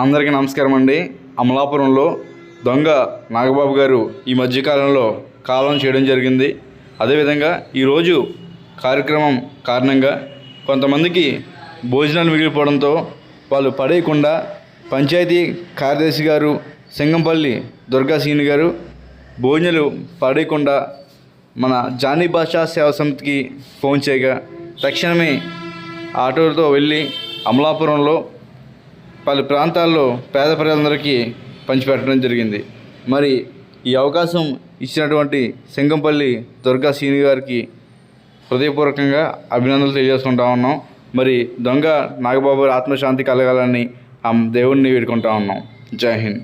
అందరికీ నమస్కారం అండి. అమలాపురంలో దొంగ నాగబాబు గారు ఈ మధ్యకాలంలో కాలం చేయడం జరిగింది. అదేవిధంగా ఈరోజు కార్యక్రమం కారణంగా కొంతమందికి భోజనాలు మిగిలిపోవడంతో వాళ్ళు పడేయకుండా పంచాయతీ కార్యదర్శి గారు సింగంపల్లి దుర్గా సీని గారు భోజనాలు పడేయకుండా మన జానీ భాషా సేవా సమితికి ఫోన్ చేయగా తక్షణమే ఆటోలతో వెళ్ళి అమలాపురంలో పలు ప్రాంతాల్లో పేద ప్రజలందరికీ పంచిపెట్టడం జరిగింది. మరి ఈ అవకాశం ఇచ్చినటువంటి సింగంపల్లి దుర్గా సీని గారికి హృదయపూర్వకంగా అభినందనలు తెలియజేసుకుంటా ఉన్నాం. మరి దొంగ నాగబాబు ఆత్మశాంతి కలగాలని ఆ దేవుణ్ణి వేడుకుంటా ఉన్నాం. జై హింద్.